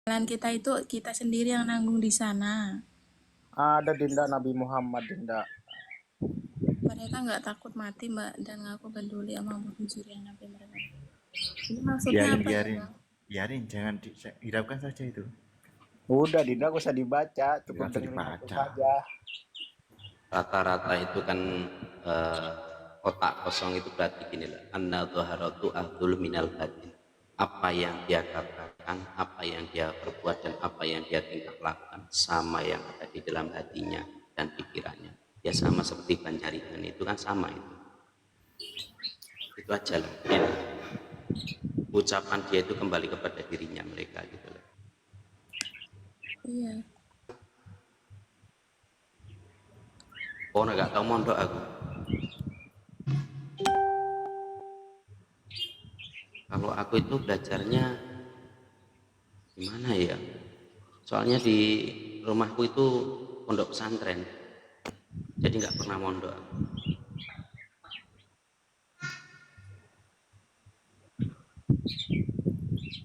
Jalan kita itu kita sendiri yang nanggung di sana. Ada Dinda Nabi Muhammad Dinda. Mereka nggak takut mati, Mbak, dan ngaku peduli sama pencurian Nabi mereka. Ini maksudnya Biarin, apa ya, biarin, Bang? biarin, jangan hiraukan saja itu. Udah Dinda gak usah dibaca, cukup Jangan usah dengerin aku dibaca. saja. Rata-rata itu kan eh, otak kosong itu berarti gini lah, anna dhaharatu ahdul minal batin. Apa yang dia katakan, apa yang dia perbuat, dan apa yang dia tingkah lakukan sama yang ada di dalam hatinya dan pikirannya. Ya sama seperti banjaringan itu kan sama itu aja lah. Gitu. Ucapan dia itu kembali kepada dirinya mereka gitu lah. Iya. Oh nggak tahu mondok aku. Kalau aku itu belajarnya gimana ya? Soalnya di rumahku itu pondok pesantren, jadi nggak pernah mondok.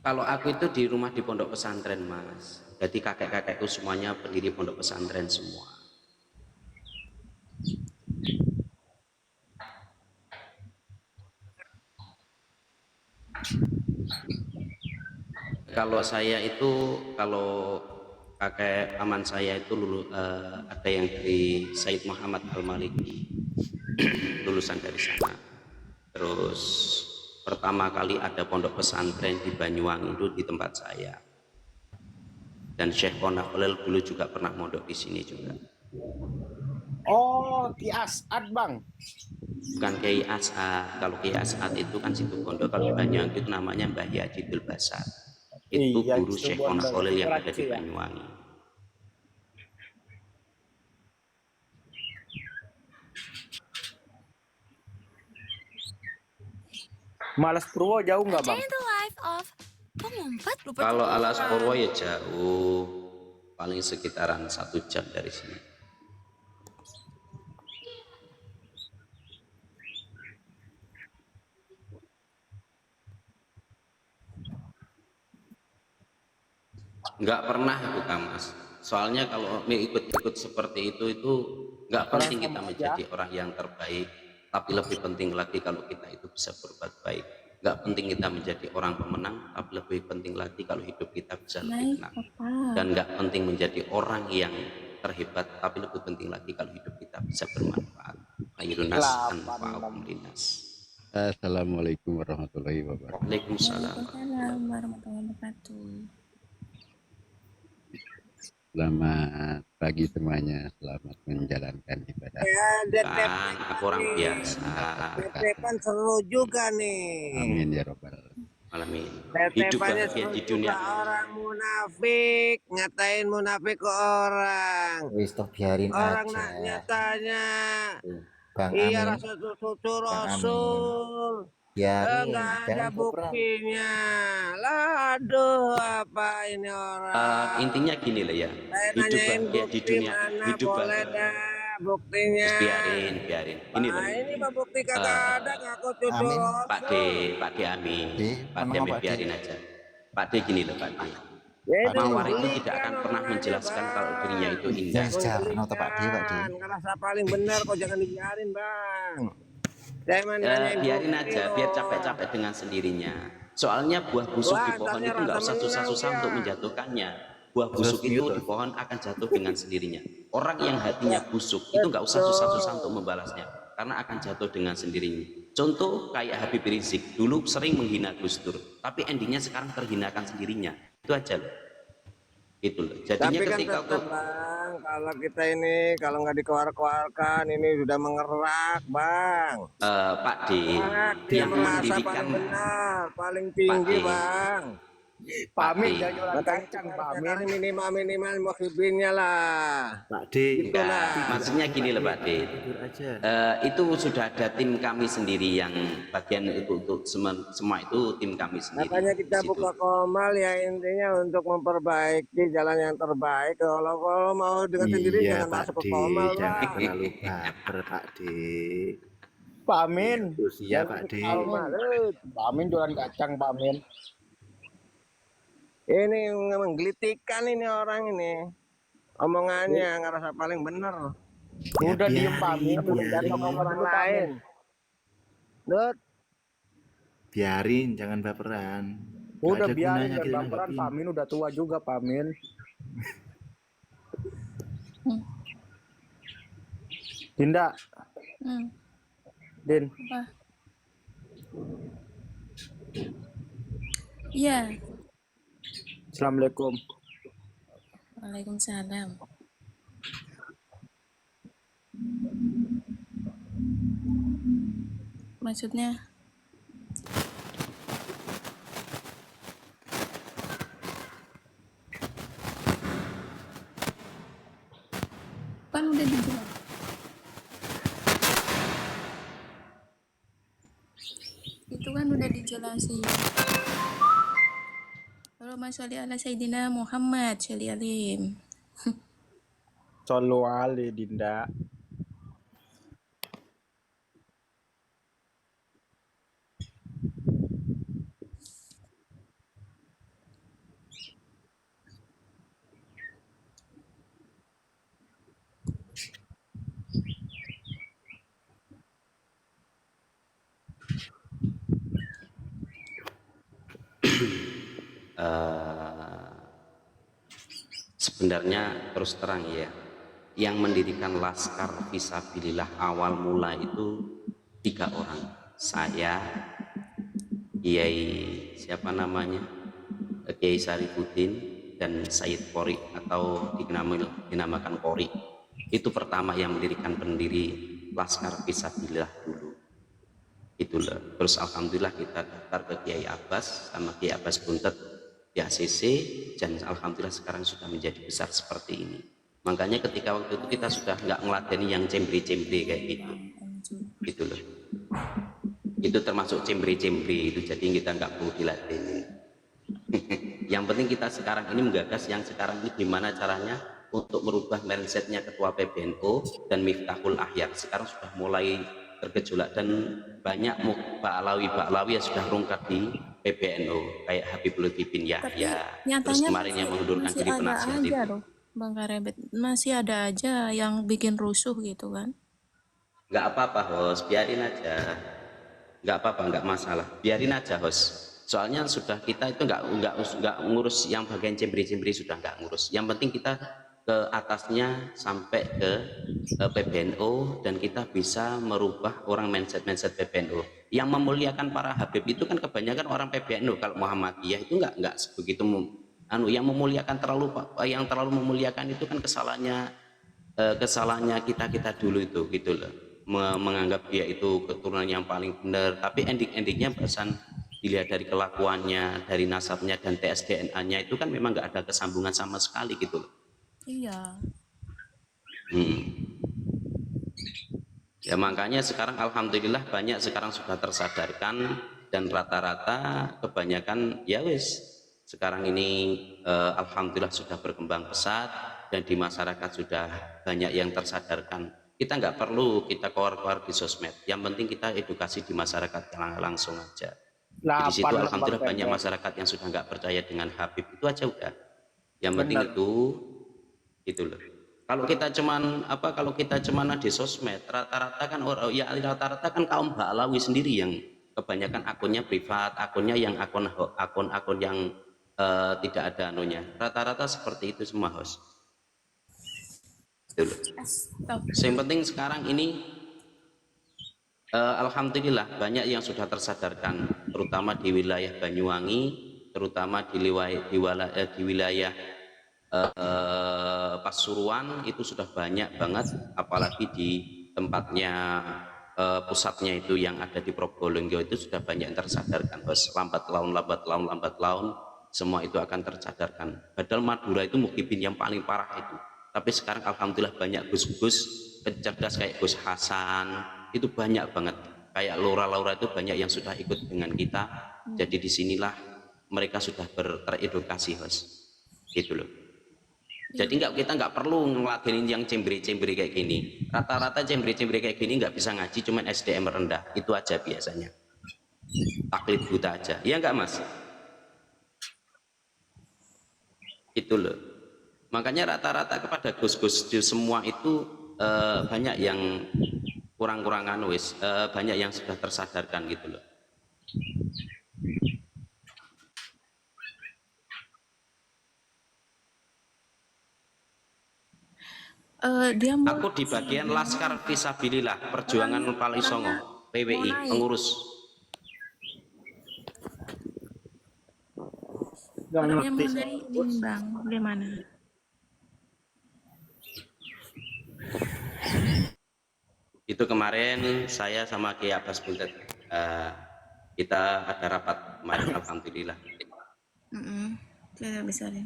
Kalau aku itu di rumah di pondok pesantren, Mas. Jadi kakek-kakekku semuanya pendiri pondok pesantren semua. Kalau saya itu, kalau kakek paman saya itu ada yang dari Said Muhammad Al-Maliki, lulusan dari sana. Terus pertama kali ada pondok pesantren di Banyuwangi itu di tempat saya. Dan Syekh Qona Khalil dulu juga pernah mondok di sini juga. Oh, Ki As'ad Bang. Bukan Kiai As'ad. Kalau Kiai As'ad itu kan situ pondok, kalau di Banyuwangi itu namanya Mbah Yajidul Basar. Itu Iya, guru Syekh Qona Khalil yang ada di Banyuwangi. Malas Purwo jauh nggak Bang? Kalau Alas Purwo ya jauh, paling sekitaran 1 jam dari sini. Nggak pernah aku Mas. Soalnya kalau ikut-ikut seperti itu nggak penting kita menjadi orang yang terbaik, tapi lebih penting lagi kalau kita itu bisa berbuat baik. Nggak penting kita menjadi orang pemenang, tapi lebih penting lagi kalau hidup kita bisa lebih tenang. Dan nggak penting menjadi orang yang terhebat, tapi lebih penting lagi kalau hidup kita bisa bermanfaat. Khairunas anfa'ukum linnas. Assalamualaikum warahmatullahi wabarakatuh. Waalaikumsalam. Waalaikumsalam warahmatullahi wabarakatuh. Selamat pagi semuanya, selamat menjalankan ibadah. Kan aku orang biasa. Tetepan seru juga nih. Amin ya robbal Alamin. Hidup Tetepannya bahagia seru di dunia. juga, orang munafik ngatain munafik ke orang. Wis toh biarin Orang aja. nak nyatanya. Bang Iya, Amin. rasa cucu Bang Rasul. Biarin, Enggak ada jangan berperang. buktinya. Lah, aduh, apa ini orang? Intinya gini lah ya, Saya hidup nanyain bahagia di bukti dunia, mana, hidup boleh bahagia. dah buktinya. Biarin. Ini loh. Nah, ini mah bukti kagak ada, ngaku cucu Amin. Pak D, Amin. D, Pak D, ngomong Pak D. biarin aja. Pak D gini loh Pak D. Ya itu Mawar itu buktikan tidak akan pernah omongannya, menjelaskan Bang. kalau dirinya itu indah. Jangan sejarno toh Pak D, Pak D. Ngerasa paling benar kok, jangan dibiarin Bang. Saya nanyain Biarin bukti aja, loh. biar capek-capek dengan sendirinya. Soalnya buah busuk Wah, di pohon antaranya itu nggak rasa usah susah-susah menang untuk dia. menjatuhkannya. Buah busuk itu di pohon akan jatuh dengan sendirinya. Orang yang hatinya busuk itu nggak usah susah-susah untuk membalasnya, karena akan jatuh dengan sendirinya. Contoh kayak Habib Rizik, dulu sering menghina Gus Dur, tapi endingnya sekarang terhinakan sendirinya. Itu aja loh. Itu loh. Jadinya Tapi kan ketika tetap Bang, kalau kita ini kalau nggak dikeluar-keluarkan ini sudah mengerak Bang. Pak D, Dia yang merasa mendirikan paling benar, paling Pak tinggi D, Bang. Pak D, Pamin jangan jualan Makanya kacang kita Pamin. sekarang minimal muhibinnya lah. Pak D, enggak, maksudnya gini loh Pak D. tidur aja. Itu sudah ada tim kami sendiri yang bagian itu untuk semua itu tim kami sendiri. Makanya kita di situ. buka komal ya intinya untuk memperbaiki jalan yang terbaik. Kalau mau dengan sendiri Iya jangan Pak masuk ke D, komal jangan Bang. terlalu baper Pak D. Pamin. Iya Pak D. Pamin jualan kacang Pamin. Ini menggelitikan ini orang ini. Omongannya ngerasa paling bener. Ya, Udah diem Pak Amin, biarin, udah jatuh ke biarin. orang Orang lain. Dut, Biarin, jangan baperan. Nggak Udah ada biarin gunanya dan kita baperan, nanggepin. Pak Amin udah tua juga Pak Amin. Hmm. Dinda, Hmm. Din, Apa? Iya. Assalamualaikum. Waalaikumsalam. Maksudnya kan udah dijelas. Itu kan udah dijelasin. Allahumma sholli ala Sayyidina Muhammad sholli alim. Solo Ali Dinda. Sebenarnya terus terang ya, yang mendirikan Laskar Fisabilillah awal mula itu 3 orang. Saya, Kiai siapa namanya, Kiai Sarifuddin, dan Said Qori atau dinamakan Qori. Itu pertama yang mendirikan pendiri Laskar Fisabilillah dulu. Itulah. Terus alhamdulillah kita daftar ke Kiai Abbas sama Kiai Abbas Buntet di ACC, dan alhamdulillah sekarang sudah menjadi besar seperti ini. Makanya ketika waktu itu kita sudah nggak ngeladeni yang cembre-cembre kayak gitu. Gitu loh. Itu termasuk cembre-cembre itu, jadi kita nggak perlu diladeni. Yang penting kita sekarang ini menggagas yang sekarang ini gimana caranya untuk merubah mindsetnya ketua PBNU dan Miftahul Ahyar. Sekarang sudah mulai tergejolak dan banyak Ba'alawi yang sudah rungkat di PBNU kayak Habibul Bin Tapi Yahya. Terus nyatanya kemarin yang mengundurkan masih diri ada penasihat aja itu. loh, Bang Karebet. Masih ada aja yang bikin rusuh gitu kan. Nggak apa-apa host, biarin aja. Nggak apa-apa, nggak masalah, biarin aja host. Soalnya sudah kita itu nggak ngurus yang bagian cembri-cembri, sudah nggak ngurus. Yang penting kita ke atasnya sampai ke PBNU dan kita bisa merubah orang mindset PBNU. Yang memuliakan para Habib itu kan kebanyakan orang PBNU. Kalau Muhammadiyah itu nggak begitu yang memuliakan yang terlalu memuliakan itu kan kesalahannya kita dulu itu gitu loh. Menganggap dia itu keturunan yang paling benar, tapi endingnya bahasan dilihat dari kelakuannya, dari nasabnya dan tes DNA-nya itu kan memang nggak ada kesambungan sama sekali gitu loh. Iya. Ya makanya sekarang alhamdulillah banyak sekarang sudah tersadarkan dan rata-rata kebanyakan ya wis sekarang ini alhamdulillah sudah berkembang pesat dan di masyarakat sudah banyak yang tersadarkan. Kita nggak perlu kita keluar di sosmed, yang penting kita edukasi di masyarakat langsung aja. Di situ alhamdulillah banyak masyarakat yang sudah nggak percaya dengan Habib, itu aja udah. Yang penting itu loh. Kalau kita cuman di sosmed, rata-rata kan kaum Ba'alawi sendiri yang kebanyakan akunnya privat, akunnya yang akun yang tidak ada anunya. Rata-rata seperti itu semua host. Yang penting sekarang ini alhamdulillah banyak yang sudah tersadarkan, terutama di wilayah Banyuwangi, terutama di wilayah Pasuruan itu sudah banyak banget, apalagi di tempatnya pusatnya itu yang ada di Probolinggo itu sudah banyak yang tersadarkan. Bos, lambat laun semua itu akan tersadarkan. Padahal Madura itu Muhyiddin yang paling parah itu, tapi sekarang alhamdulillah banyak gus-gus cerdas kayak Gus Hasan itu banyak banget, kayak Laura itu banyak yang sudah ikut dengan kita. Jadi disinilah mereka sudah teredukasi host gitu loh. Jadi kita nggak perlu ngeladenin yang cembri-cembri kayak gini. Rata-rata cembri-cembri kayak gini nggak bisa ngaji, cuman SDM rendah, itu aja biasanya. Taklid buta aja, iya nggak mas? Itu loh. Makanya rata-rata kepada gus-gus di semua itu banyak yang kurang-kurangan wis, banyak yang sudah tersadarkan gitu loh. Dia mau Aku di bagian Laskar Fisabilillah Perjuangan Pali Songo, PWI, pengurus. Gak orangnya ngerti. mau naik ini bang, bagaimana? Itu kemarin saya sama Kiai Abbas Buntet, kita ada rapat kemarin, alhamdulillah. Tidak bisa deh.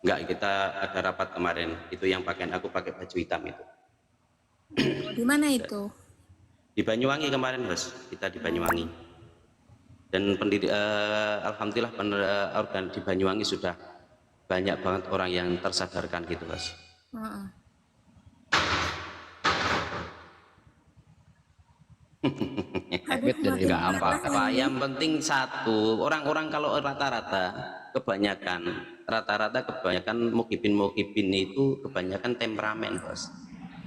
Enggak, kita ada rapat kemarin, itu yang pakaian aku pakai baju hitam itu. Di mana itu? Di Banyuwangi kemarin, Bos. Kita di Banyuwangi. Dan alhamdulillah organ di Banyuwangi sudah banyak banget orang yang tersadarkan gitu, Bos. Enggak apa-apa, yang penting satu, orang-orang kalau kebanyakan mukibin itu kebanyakan temperamen, Bos.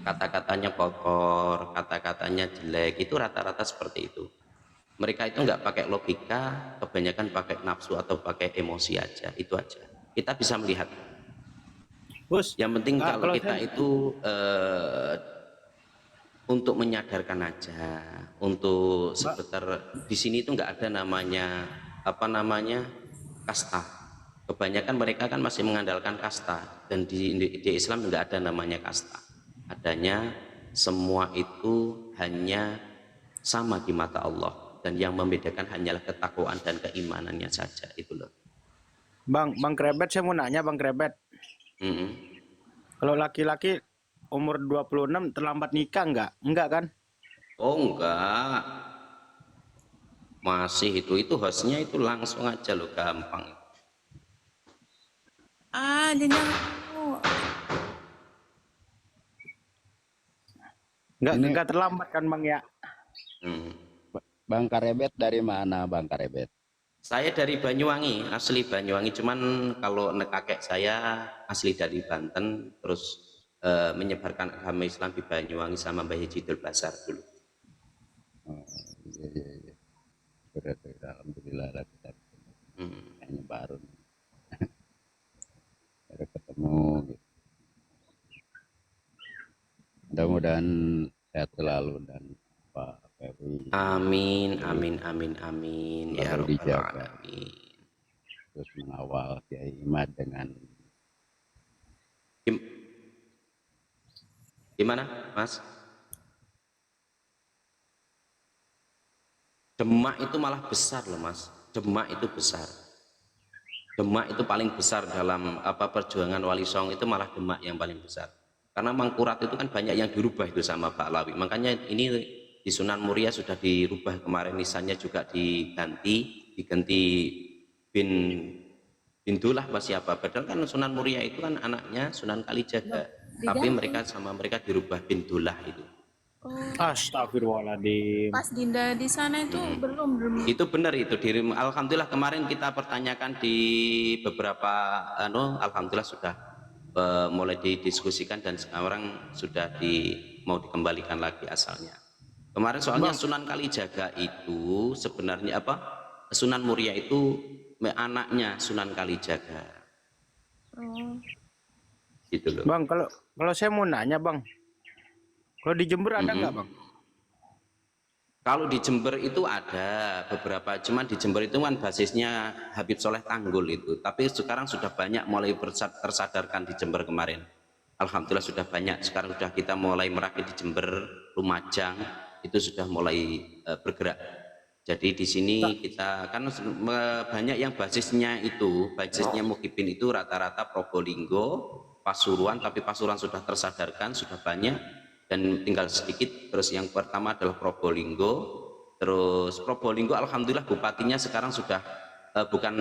Kata-katanya kotor, kata-katanya jelek, itu rata-rata seperti itu. Mereka itu nggak pakai logika, kebanyakan pakai nafsu atau pakai emosi aja, itu aja. Kita bisa melihat. Bos, yang penting kalau kalau kita itu untuk menyadarkan aja, untuk sebentar di sini itu nggak ada namanya kasta. Kebanyakan mereka kan masih mengandalkan kasta, dan di Islam nggak ada namanya kasta. Adanya semua itu hanya sama di mata Allah, dan yang membedakan hanyalah ketakwaan dan keimanannya saja, itu loh. Bang Krebet, saya mau nanya Bang Krebet. Kalau laki-laki umur 26 terlambat nikah enggak? Enggak kan? Oh enggak. Masih itu hostnya itu langsung aja loh, gampang. Dia Enggak terlambat kan Bang ya? Bang Karebet dari mana Bang Karebet? Saya dari Banyuwangi, asli Banyuwangi. Cuman kalau kakek saya asli dari Banten, terus menyebarkan agama Islam di Banyuwangi sama Mbah Hijidul Basar dulu. Oh, iya. Berarti alhamdulillah lah kita hanya baru ketemu gitu. Mudah-mudahan sehat selalu dan Pak Ferry. Amin ya Rabbal Alamin. Terus mengawal Kiai Imad dengan gimana, Mas? Demak itu malah besar loh, Mas. Demak itu besar. Demak itu paling besar dalam perjuangan Wali Songo, itu malah Demak yang paling besar. Karena Mangkurat itu kan banyak yang dirubah itu sama Pak Lawi. Makanya ini di Sunan Muria sudah dirubah kemarin, nisannya juga diganti Bindullah siapa. Padahal kan Sunan Muria itu kan anaknya Sunan Kalijaga. Tapi mereka dirubah Bindullah itu. Astagfirullahaladzim. Pas Dinda di sana itu belum. Itu benar itu. Alhamdulillah kemarin kita pertanyakan di beberapa alhamdulillah sudah mulai didiskusikan dan sekarang sudah mau dikembalikan lagi asalnya. Kemarin soalnya Sunan Kalijaga itu sebenarnya Sunan Muria itu anaknya Sunan Kalijaga. Gitu loh. Bang, kalau saya mau nanya Bang, kalau di Jember ada nggak Bang? Kalau di Jember itu ada beberapa, cuman di Jember itu kan basisnya Habib Soleh Tanggul itu. Tapi sekarang sudah banyak mulai tersadarkan di Jember kemarin. Alhamdulillah sudah banyak. Sekarang sudah kita mulai merakit di Jember, Lumajang itu sudah mulai bergerak. Jadi di sini kita kan banyak yang basisnya Mukibin itu rata-rata Probolinggo, Pasuruan, tapi Pasuruan sudah tersadarkan, sudah banyak dan tinggal sedikit. Terus yang pertama adalah Probolinggo. Terus Probolinggo alhamdulillah bupatinya sekarang sudah bukan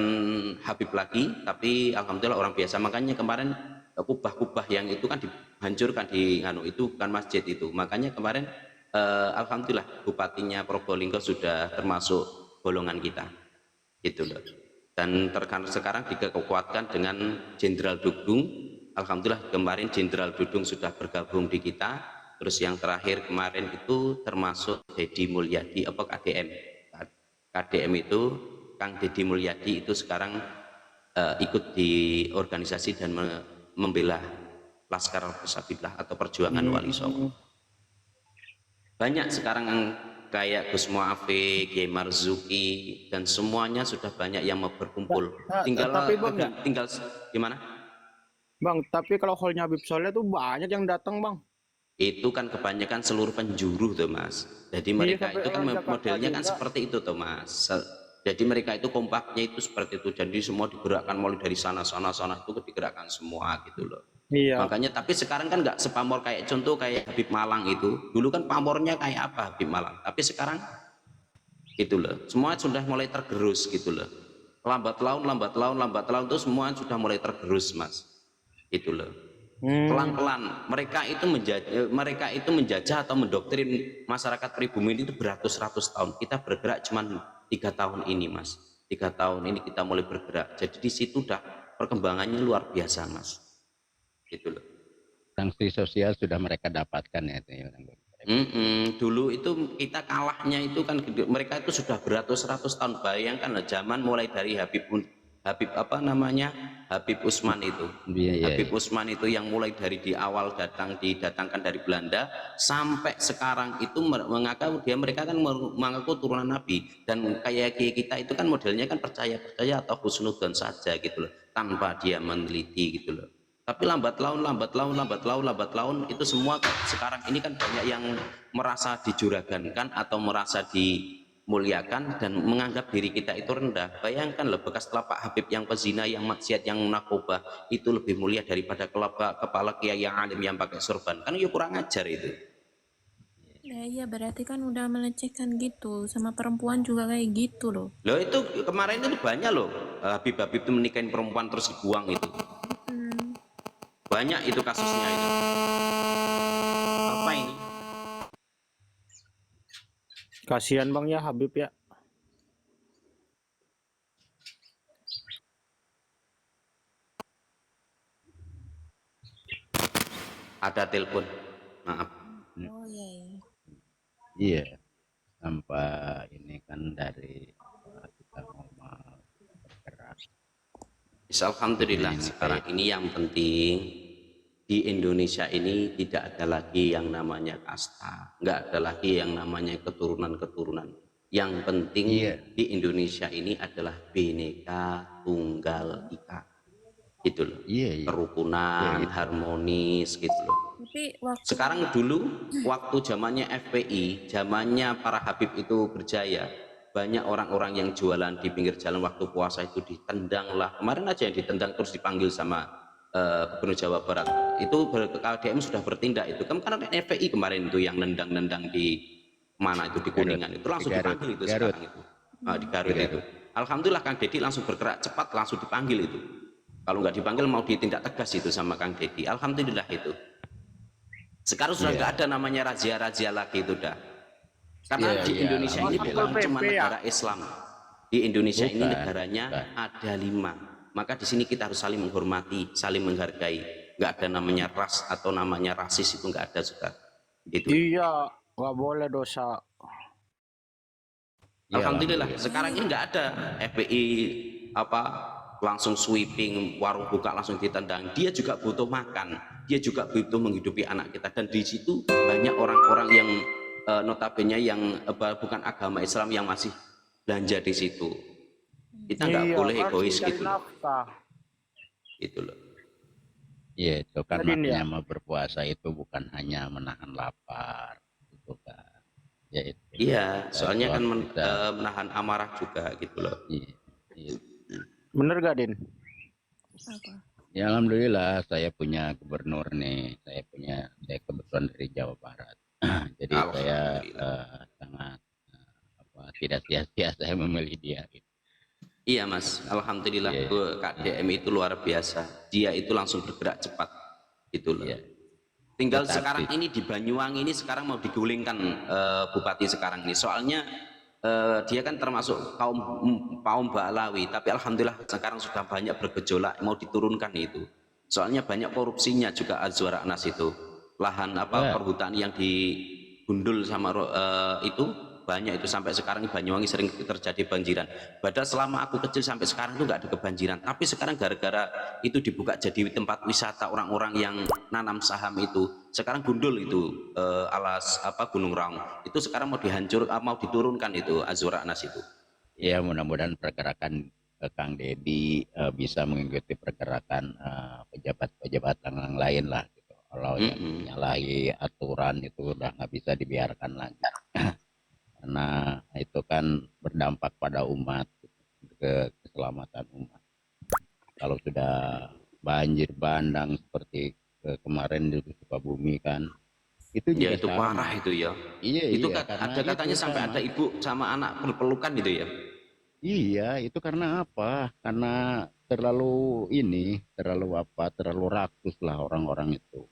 Habib lagi, tapi alhamdulillah orang biasa. Makanya kemarin kubah-kubah yang itu kan dihancurkan itu bukan masjid itu. Makanya kemarin alhamdulillah bupatinya Probolinggo sudah termasuk golongan kita. Gitu loh. Dan sekarang dikuatkan dengan Jenderal Dudung. Alhamdulillah kemarin Jenderal Dudung sudah bergabung di kita. Terus yang terakhir kemarin itu termasuk Deddy Mulyadi apa KDM. KDM itu Kang Deddy Mulyadi itu sekarang ikut di organisasi dan membela Laskar Fisabilillah atau Perjuangan Wali Songo. Banyak sekarang kayak Gus Muafi, Kiai Marzuki dan semuanya sudah banyak yang mau berkumpul. Tinggal gimana? Bang, tapi kalau hallnya Habib Soleh tuh banyak yang datang, Bang. Itu kan kebanyakan seluruh penjuru tuh Mas. Jadi mereka itu kan modelnya kan seperti itu tuh Mas. Jadi mereka itu kompaknya itu seperti itu. Jadi semua digerakkan mulai dari sana itu digerakkan semua gitu loh. Iya. Makanya tapi sekarang kan nggak sepamor kayak contoh kayak Habib Malang itu. Dulu kan pamornya kayak apa Habib Malang. Tapi sekarang gitu loh. Semua sudah mulai tergerus gitu loh. Lambat laun itu semua sudah mulai tergerus Mas. Gitu loh. Pelan-pelan mereka itu menjajah atau mendoktrin masyarakat pribumi itu beratus-ratus tahun. Kita bergerak cuman 3 tahun ini Mas. 3 tahun ini kita mulai bergerak. Jadi di situ udah perkembangannya luar biasa Mas. Gitu loh. Sanksi sosial sudah mereka dapatkan ya itu. Dulu itu kita kalahnya itu kan mereka itu sudah beratus-ratus tahun. Bayangkan lah zaman mulai dari Habib Usman itu. Habib Usman itu yang mulai dari di awal didatangkan dari Belanda sampai sekarang itu mereka kan mengaku turunan Nabi, dan kayak kita itu kan modelnya kan percaya atau husnudzon saja gitu loh, tanpa dia meneliti gitu loh. Tapi lambat laun itu semua sekarang ini kan banyak yang merasa dijuragankan atau merasa dimuliakan dan menganggap diri kita itu rendah. Bayangkan loh, bekas telapak Habib yang pezina, yang maksiat, yang narkoba itu lebih mulia daripada kepala kiai yang alim yang pakai sorban. Kan ya kurang ajar itu. Ya iya, berarti kan udah melecehkan gitu. Sama perempuan juga kayak gitu loh. Loh itu kemarin itu banyak loh Habib itu menikahin perempuan terus dibuang itu. Banyak itu kasusnya itu. Apa ini? Kasihan Bang ya Habib ya. Ada telepon. Maaf. Oh iya. Iya. Sampai ini kan dari kita ngomong bergerak. Alhamdulillah sekarang ini yang penting di Indonesia ini tidak ada lagi yang namanya kasta, nggak ada lagi yang namanya keturunan. Yang penting di Indonesia ini adalah Bhinneka Tunggal Ika, gitu loh. Kerukunan, harmonis, gitu loh. Tapi Sekarang dulu waktu zamannya FPI, zamannya para Habib itu berjaya, banyak orang-orang yang jualan di pinggir jalan waktu puasa itu ditendang lah. Kemarin aja yang ditendang terus dipanggil sama Gubernur Jawa Barat. Itu KDM sudah bertindak itu. Karena FPI kemarin itu yang nendang-nendang di mana itu di Kuningan itu langsung dipanggil itu sekarang itu. Di Garut itu. Alhamdulillah Kang Deddy langsung bergerak cepat langsung dipanggil itu. Kalau nggak dipanggil mau ditindak tegas itu sama Kang Deddy. Alhamdulillah itu. Sekarang sudah nggak ada namanya razia-razia lagi itu dah. Karena di Indonesia ini bukan cuma negara Islam. Di Indonesia ini negaranya ada 5. Maka di sini kita harus saling menghormati, saling menghargai. Nggak ada namanya ras atau namanya rasis, itu nggak ada juga. Gitu. Iya, nggak boleh dosa. Alhamdulillah sekarang ini nggak ada FPI langsung sweeping warung buka langsung ditendang. Dia juga butuh makan, dia juga butuh menghidupi anak kita, dan di situ banyak orang-orang yang notabene yang bukan agama Islam yang masih belanja di situ. Kita nggak boleh egois gitu loh. Gitu loh. Iya, itu kan makanya mau berpuasa itu bukan hanya menahan lapar, gitu kan. Ya, itu. Iya, soalnya kan menahan amarah juga gitu loh. Iya. Bener gak Din? apa? Ya alhamdulillah saya punya gubernur nih. Saya kebetulan dari Jawa Barat. Jadi saya sangat tidak sia-sia saya memilih dia. Gitu. Iya Mas, alhamdulillah Kak DM itu luar biasa. Dia itu langsung bergerak cepat, gitu loh. Tinggal sekarang ini di Banyuwangi ini sekarang mau digulingkan bupati sekarang ini. Soalnya dia kan termasuk kaum Ba'alawi, tapi alhamdulillah sekarang sudah banyak bergejolak mau diturunkan itu. Soalnya banyak korupsinya juga Azwar Anas itu. Lahan perhutani yang digundul sama itu banyak itu, sampai sekarang Banyuwangi sering terjadi banjiran. Padahal selama aku kecil sampai sekarang itu nggak ada kebanjiran, tapi sekarang gara-gara itu dibuka jadi tempat wisata orang-orang yang nanam saham itu, sekarang gundul itu alas Gunung Raung itu sekarang mau mau diturunkan itu Azwar Anas itu. Ya mudah-mudahan pergerakan Kang Deddy bisa mengikuti pergerakan pejabat-pejabat yang lain lah gitu. Kalau yang menyalahi aturan itu udah nggak bisa dibiarkan lagi. Karena itu kan berdampak pada umat, keselamatan umat. Kalau sudah banjir bandang seperti kemarin di Sukabumi kan, itu juga itu sama. parah itu ya. Iya, itu iya, ada katanya sampai sama. ada ibu sama anak pelukan gitu ya. Iya, itu karena apa? Karena terlalu rakus lah orang-orang itu.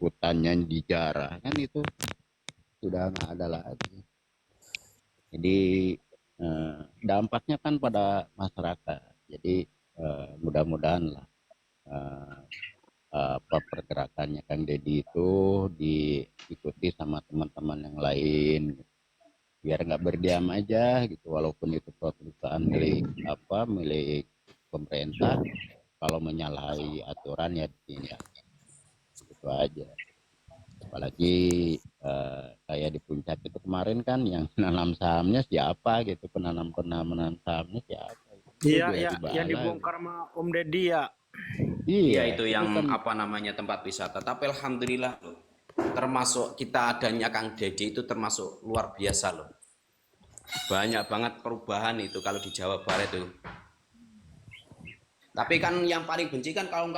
Hutannya dijarah kan, itu sudah nggak ada lagi. Jadi dampaknya kan pada masyarakat. Jadi mudah-mudahan lah pergerakannya Kang Deddy itu diikuti sama teman-teman yang lain, biar nggak berdiam aja gitu. Walaupun itu perusahaan milik pemerintah, kalau menyalahi aturan ya ditindak, gitu aja. Apalagi kayak di Puncak itu kemarin kan yang menanam sahamnya siapa gitu, penanam sahamnya siapa. Iya, yang dibongkar sama Om Deddy ya. Iya, itu yang tempat wisata. Tapi alhamdulillah loh, termasuk kita adanya Kang Deddy itu termasuk luar biasa loh. Banyak banget perubahan itu kalau di Jawa Barat itu. Tapi kan yang paling benci kan kalau